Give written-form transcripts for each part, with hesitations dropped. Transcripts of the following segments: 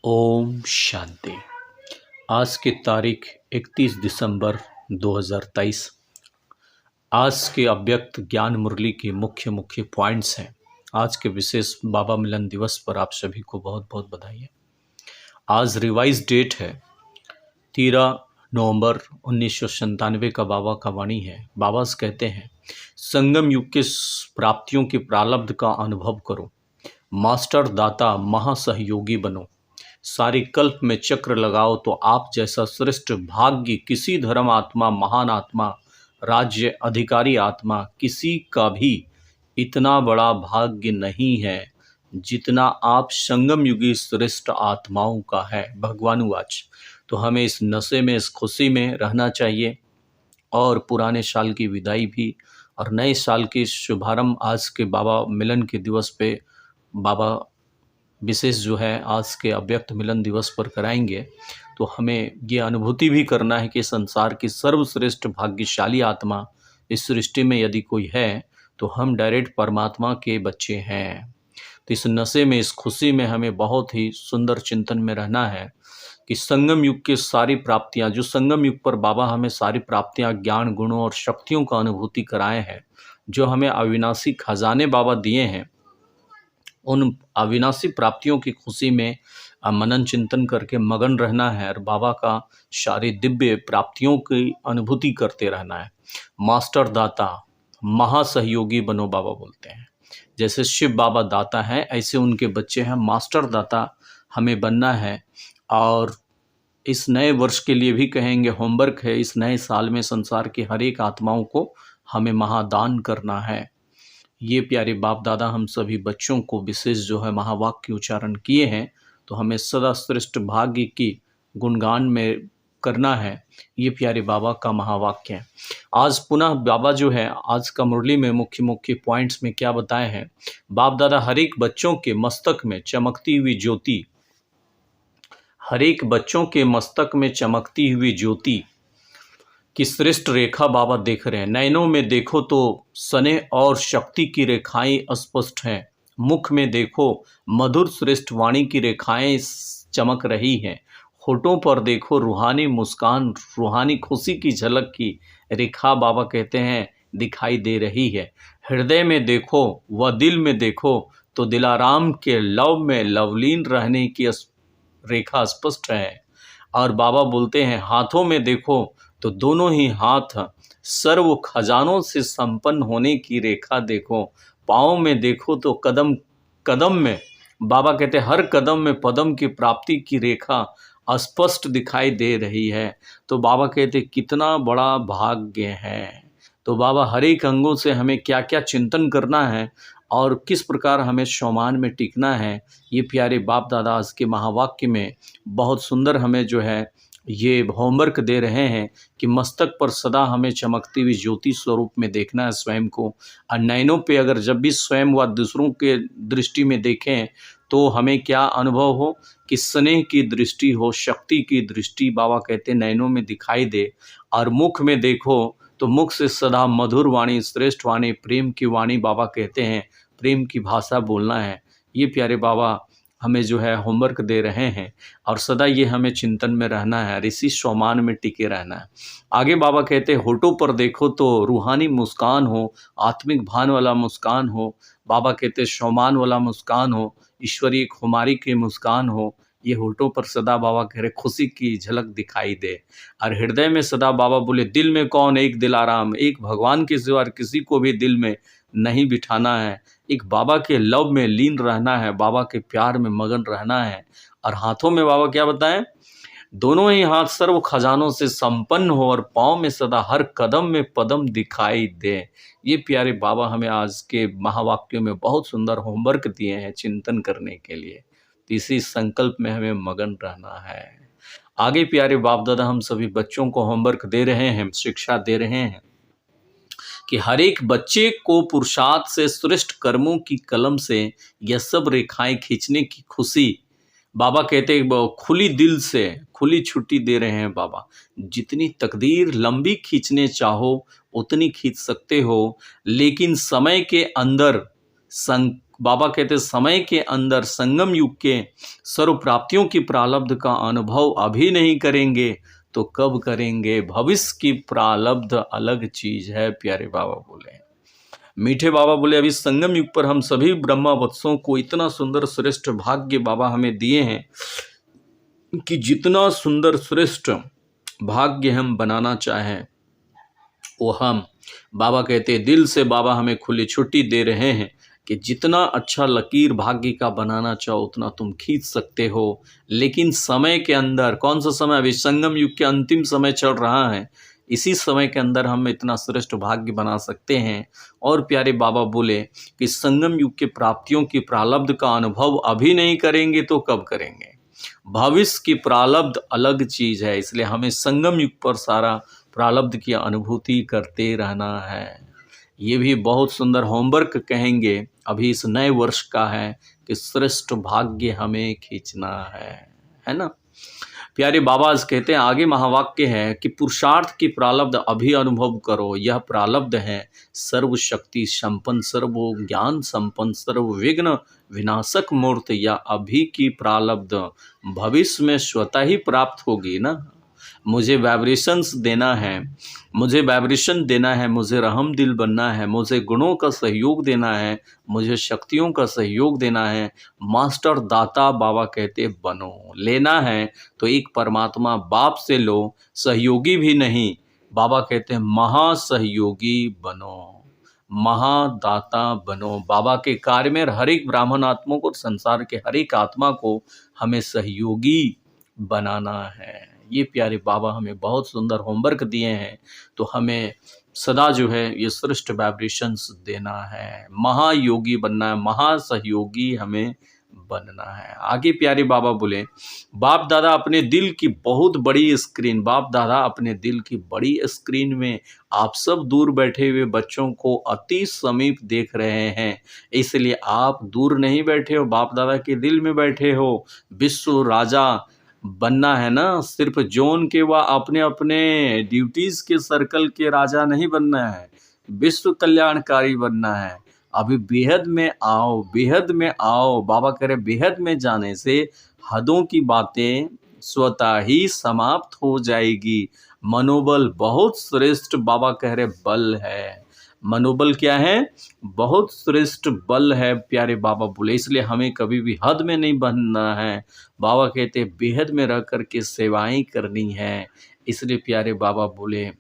ओम शांति। आज की तारीख 31 दिसंबर 2023। आज के अव्यक्त ज्ञान मुरली के मुख्य मुख्य पॉइंट्स हैं। आज के विशेष बाबा मिलन दिवस पर आप सभी को बहुत बहुत बधाई है। आज रिवाइज डेट है 13 नवंबर 1997 का बाबा का वाणी है। बाबा कहते हैं, संगम युग के प्राप्तियों की प्रारब्ध का अनुभव करो, मास्टर दाता महासहयोगी बनो, सारी कल्प में चक्र लगाओ तो आप जैसा श्रेष्ठ भाग्य किसी धर्म आत्मा, महान आत्मा, राज्य अधिकारी आत्मा किसी का भी इतना बड़ा भाग्य नहीं है जितना आप संगम युगी श्रेष्ठ आत्माओं का है। भगवानुवाच। तो हमें इस नशे में, इस खुशी में रहना चाहिए और पुराने साल की विदाई भी और नए साल की शुभारंभ आज के बाबा मिलन के दिवस पे बाबा विशेष जो है आज के अव्यक्त मिलन दिवस पर कराएंगे। तो हमें ये अनुभूति भी करना है कि संसार की सर्वश्रेष्ठ भाग्यशाली आत्मा इस सृष्टि में यदि कोई है तो हम डायरेक्ट परमात्मा के बच्चे हैं। तो इस नशे में, इस खुशी में हमें बहुत ही सुंदर चिंतन में रहना है कि संगम युग की सारी प्राप्तियां, जो संगम युग पर बाबा हमें सारी प्राप्तियां, ज्ञान, गुणों और शक्तियों का अनुभूति कराए हैं, जो हमें अविनाशी खजाने बाबा दिए हैं, उन अविनाशी प्राप्तियों की खुशी में मनन चिंतन करके मगन रहना है और बाबा का सारी दिव्य प्राप्तियों की अनुभूति करते रहना है। मास्टर दाता महासहयोगी बनो, बाबा बोलते हैं। जैसे शिव बाबा दाता हैं, ऐसे उनके बच्चे हैं मास्टर दाता हमें बनना है। और इस नए वर्ष के लिए भी कहेंगे, होमवर्क है इस नए साल में संसार की हर एक आत्माओं को हमें महादान करना है। ये प्यारे बाप दादा हम सभी बच्चों को विशेष जो है महावाक्य उच्चारण किए हैं, तो हमें सदा श्रेष्ठ भाग्य की गुणगान में करना है। ये प्यारे बाबा का महावाक्य है। आज पुनः बाबा जो है आज का मुरली में मुख्य मुख्य पॉइंट्स में क्या बताए हैं, बाप दादा हर एक बच्चों के मस्तक में चमकती हुई ज्योति, हर एक बच्चों के मस्तक में चमकती हुई ज्योति की श्रेष्ठ रेखा बाबा देख रहे हैं। नयनों में देखो तो स्नेह और शक्ति की रेखाएं स्पष्ट हैं। मुख में देखो मधुर श्रेष्ठ वाणी की रेखाएं चमक रही हैं। होठों पर देखो रूहानी मुस्कान, रूहानी खुशी की झलक की रेखा बाबा कहते हैं दिखाई दे रही है। हृदय में देखो व दिल में देखो तो दिलाराम के लव में लवलीन रहने की रेखा स्पष्ट है। और बाबा बोलते हैं हाथों में देखो तो दोनों ही हाथ सर्व खजानों से संपन्न होने की रेखा देखो। पाँव में देखो तो कदम कदम में, बाबा कहते हैं हर कदम में पदम की प्राप्ति की रेखा स्पष्ट दिखाई दे रही है। तो बाबा कहते कितना बड़ा भाग्य है। तो बाबा हर एक अंगों से हमें क्या क्या चिंतन करना है और किस प्रकार हमें शौमान में टिकना है, ये प्यारे बाप दादा आज के महावाक्य में बहुत सुंदर हमें जो है ये होमवर्क दे रहे हैं कि मस्तक पर सदा हमें चमकती हुई ज्योति स्वरूप में देखना है स्वयं को। और नयनों पे अगर जब भी स्वयं व दूसरों के दृष्टि में देखें तो हमें क्या अनुभव हो कि स्नेह की दृष्टि हो, शक्ति की दृष्टि बाबा कहते नयनों में दिखाई दे। और मुख में देखो तो मुख से सदा मधुर वाणी, श्रेष्ठ वाणी, प्रेम की वाणी बाबा कहते हैं, प्रेम की भाषा बोलना है। ये प्यारे बाबा हमें जो है होमवर्क दे रहे हैं और सदा ये हमें चिंतन में रहना है, ऋषि शौमान में टिके रहना है। आगे बाबा कहते हैं होठों पर देखो तो रूहानी मुस्कान हो, आत्मिक भान वाला मुस्कान हो। बाबा कहते हैं शौमान वाला मुस्कान हो, ईश्वरीय खुमारी की मुस्कान हो। ये होठों पर सदा बाबा कह रहे खुशी की झलक दिखाई दे। और हृदय में सदा बाबा बोले दिल में कौन एक दिलाराम, एक भगवान के सिवा किसी को भी दिल में नहीं बिठाना है। एक बाबा के लव में लीन रहना है, बाबा के प्यार में मगन रहना है। और हाथों में बाबा क्या बताएं, दोनों ही हाथ सर्व खजानों से संपन्न हो और पाँव में सदा हर कदम में पदम दिखाई दे। ये प्यारे बाबा हमें आज के महावाक्यों में बहुत सुंदर होमवर्क दिए हैं चिंतन करने के लिए। तो इसी संकल्प में हमें मगन रहना है। आगे प्यारे बाप दादा हम सभी बच्चों को होमवर्क दे रहे हैं, शिक्षा दे रहे हैं कि हर एक बच्चे को पुरुषार्थ से श्रेष्ठ कर्मों की कलम से यह सब रेखाएं खींचने की खुशी बाबा कहते हैं खुली दिल से खुली छुट्टी दे रहे हैं बाबा। जितनी तकदीर लंबी खींचने चाहो उतनी खींच सकते हो, लेकिन समय के अंदर बाबा कहते समय के अंदर संगम युग के सर्व प्राप्तियों की प्रारब्ध का अनुभव अभी नहीं करेंगे तो कब करेंगे। भविष्य की प्रारब्ध अलग चीज है, प्यारे बाबा बोले। मीठे बाबा बोले अभी संगम युग पर हम सभी ब्रह्मा वत्सों को इतना सुंदर श्रेष्ठ भाग्य बाबा हमें दिए हैं कि जितना सुंदर श्रेष्ठ भाग्य हम बनाना चाहें वो हम, बाबा कहते हैं दिल से बाबा हमें खुली छुट्टी दे रहे हैं कि जितना अच्छा लकीर भाग्य का बनाना चाहो उतना तुम खींच सकते हो। लेकिन समय के अंदर, कौन सा समय, अभी संगम युग के अंतिम समय चल रहा है, इसी समय के अंदर हम इतना श्रेष्ठ भाग्य बना सकते हैं। और प्यारे बाबा बोले कि संगम युग के प्राप्तियों की प्रारब्ध का अनुभव अभी नहीं करेंगे तो कब करेंगे। भविष्य की प्रारब्ध अलग चीज है, इसलिए हमें संगम युग पर सारा प्रारब्ध की अनुभूति करते रहना है। ये भी बहुत सुंदर होमवर्क कहेंगे अभी इस नए वर्ष का है कि श्रेष्ठ भाग्य हमें खींचना है ना। प्यारे बाबा आज कहते हैं, आगे महावाक्य है कि पुरुषार्थ की प्रारब्ध अभी अनुभव करो। यह प्रारब्ध है सर्वशक्ति संपन्न, सर्व ज्ञान संपन्न, सर्व विघ्न विनाशक मूर्त। या अभी की प्रारब्ध भविष्य में स्वतः ही प्राप्त होगी ना। मुझे वाइब्रेशंस देना है, मुझे वाइब्रेशन देना है, मुझे रहम दिल बनना है, मुझे गुणों का सहयोग देना है, मुझे शक्तियों का सहयोग देना है। मास्टर दाता बाबा कहते बनो। लेना है तो एक परमात्मा बाप से लो, सहयोगी भी नहीं, बाबा कहते हैं महासहयोगी बनो, महादाता बनो। बाबा के कार्य में हर एक ब्राह्मण आत्मा को, संसार के हर एक आत्मा को हमें सहयोगी बनाना है। ये प्यारे बाबा हमें बहुत सुंदर होमवर्क दिए हैं, तो हमें सदा जो है ये श्रेष्ठ वाइब्रेशंस देना है, महायोगी बनना है, महासहयोगी हमें बनना है। आगे प्यारे बाबा बोले, बाप दादा अपने दिल की बहुत बड़ी स्क्रीन, बाप दादा अपने दिल की बड़ी स्क्रीन में आप सब दूर बैठे हुए बच्चों को अति समीप देख रहे हैं। इसलिए आप दूर नहीं बैठे हो, बाप दादा के दिल में बैठे हो। विश्व राजा बनना है ना, सिर्फ जोन के व अपने अपने ड्यूटीज के सर्कल के राजा नहीं बनना है, विश्व कल्याणकारी बनना है। अभी बेहद में आओ, बेहद में आओ। बाबा कह रहे बेहद में जाने से हदों की बातें स्वतः ही समाप्त हो जाएगी। मनोबल बहुत श्रेष्ठ बाबा कह रहे बल है। मनोबल क्या है? बहुत श्रेष्ठ बल है, प्यारे बाबा बोले। इसलिए हमें कभी भी हद में नहीं बनना है। बाबा कहते बेहद में रह कर के सेवाएं करनी है। इसलिए प्यारे बाबा बोले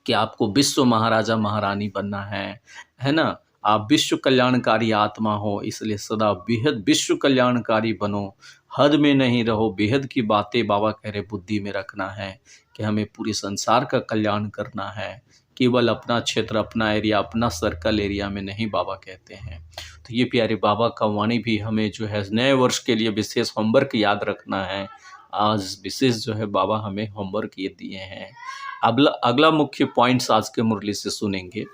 कि आपको विश्व महाराजा महारानी बनना है ना। आप विश्व कल्याणकारी आत्मा हो, इसलिए सदा बेहद विश्व कल्याणकारी बनो, हद में नहीं रहो। बेहद की बातें बाबा कह रहे बुद्धि में रखना है कि हमें पूरे संसार का कल्याण करना है, केवल अपना क्षेत्र, अपना एरिया, अपना सर्कल एरिया में नहीं, बाबा कहते हैं। तो ये प्यारे बाबा का वाणी भी हमें जो है नए वर्ष के लिए विशेष होमवर्क याद रखना है। आज विशेष जो है बाबा हमें होमवर्क ये दिए हैं। अगला मुख्य पॉइंट्स आज के मुरली से सुनेंगे।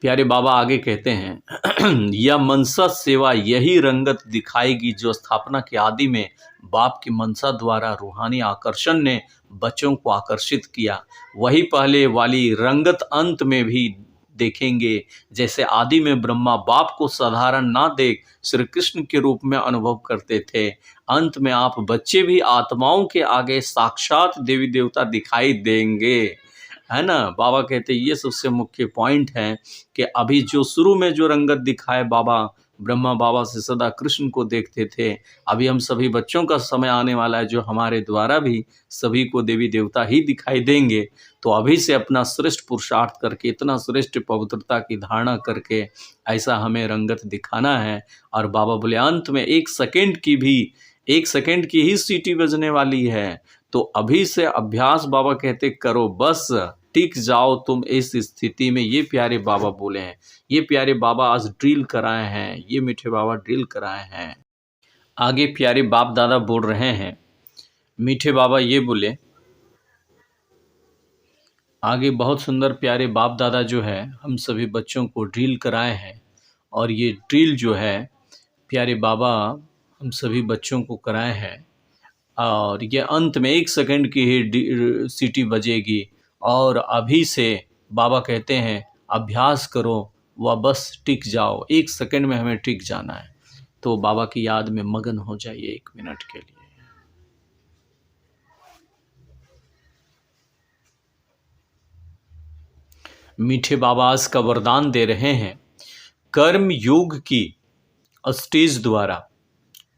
प्यारे बाबा आगे कहते हैं यह मनसा सेवा यही रंगत दिखाएगी जो स्थापना के आदि में बाप की मनसा द्वारा रूहानी आकर्षण ने बच्चों को आकर्षित किया, वही पहले वाली रंगत अंत में भी देखेंगे। जैसे आदि में ब्रह्मा बाप को साधारण ना देख श्री कृष्ण के रूप में अनुभव करते थे, अंत में आप बच्चे भी आत्माओं के आगे साक्षात देवी देवता दिखाई देंगे, है ना। बाबा कहते ये सबसे मुख्य पॉइंट है कि अभी जो शुरू में जो रंगत दिखाए बाबा, ब्रह्मा बाबा से सदा कृष्ण को देखते थे, अभी हम सभी बच्चों का समय आने वाला है जो हमारे द्वारा भी सभी को देवी देवता ही दिखाई देंगे। तो अभी से अपना श्रेष्ठ पुरुषार्थ करके, इतना श्रेष्ठ पवित्रता की धारणा करके ऐसा हमें रंगत दिखाना है। और बाबा बोले अंत में 1 सेकंड की ही सीटी बजने वाली है, तो अभी से अभ्यास बाबा कहते करो, बस टिक जाओ तुम इस स्थिति में। ये प्यारे बाबा बोले हैं, ये प्यारे बाबा आज ड्रिल कराए हैं, ये मीठे बाबा ड्रिल कराए हैं। आगे प्यारे बाप दादा बोल रहे हैं, मीठे बाबा ये बोले, आगे बहुत सुंदर प्यारे बाप दादा जो है हम सभी बच्चों को ड्रिल कराए हैं। और ये ड्रिल जो है प्यारे बाबा हम सभी बच्चों को कराए हैं। और ये अंत में 1 सेकंड की ही सीटी बजेगी। और अभी से बाबा कहते हैं अभ्यास करो, वह बस टिक जाओ, 1 सेकंड में हमें टिक जाना है। तो बाबा की याद में मगन हो जाइए 1 मिनट के लिए। मीठे बाबा आज का वरदान दे रहे हैं, कर्म योग की स्टेज द्वारा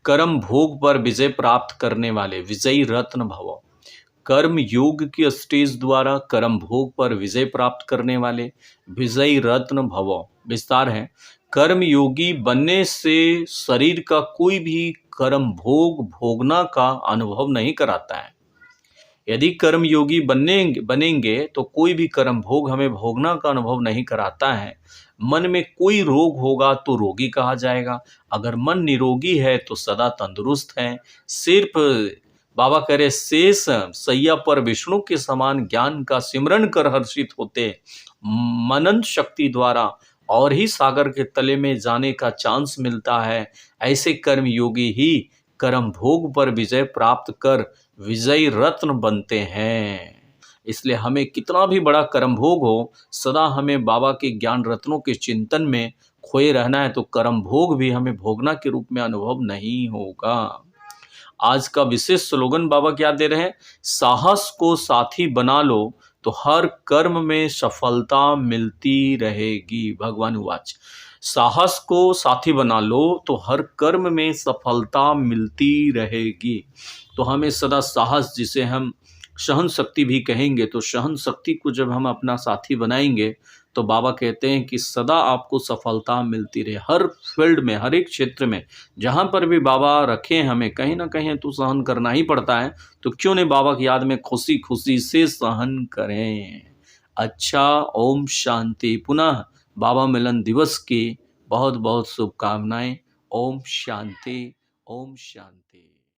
कर्म भोग पर विजय प्राप्त करने वाले विजयी रत्न भव। कर्म योग की स्टेज द्वारा कर्म भोग पर विजय प्राप्त करने वाले विजयी रत्न भव। विस्तार है, कर्म योगी बनने से शरीर का कोई भी कर्म भोग भोगना का अनुभव नहीं कराता है। यदि कर्म योगी बनेंगे तो कोई भी कर्म भोग हमें भोगना का अनुभव नहीं कराता है। मन में कोई रोग होगा तो रोगी कहा जाएगा, अगर मन निरोगी है तो सदा तंदुरुस्त है। सिर्फ बाबा कह रहे शेष सैया पर विष्णु के समान ज्ञान का सिमरन कर हर्षित होते, मनन शक्ति द्वारा और ही सागर के तले में जाने का चांस मिलता है। ऐसे कर्म योगी ही कर्म भोग पर विजय प्राप्त कर विजयी रत्न बनते हैं। इसलिए हमें कितना भी बड़ा कर्म भोग हो, सदा हमें बाबा के ज्ञान रत्नों के चिंतन में खोए रहना है, तो कर्म भोग भी हमें भोगना के रूप में अनुभव नहीं होगा। आज का विशेष स्लोगन बाबा क्या दे रहे हैं, साहस को साथी बना लो तो हर कर्म में सफलता मिलती रहेगी। भगवान वाच, साहस को साथी बना लो तो हर कर्म में सफलता मिलती रहेगी। तो हमें सदा साहस, जिसे हम सहन शक्ति भी कहेंगे, तो सहन शक्ति को जब हम अपना साथी बनाएंगे तो बाबा कहते हैं कि सदा आपको सफलता मिलती रहे। हर फील्ड में, हर एक क्षेत्र में जहाँ पर भी बाबा रखें, हमें कहीं ना कहीं तो सहन करना ही पड़ता है। तो क्यों नहीं बाबा की याद में खुशी खुशी से सहन करें। अच्छा, ओम शांति। पुनः बाबा मिलन दिवस की बहुत बहुत शुभकामनाएं। ओम शांति, ओम शांति।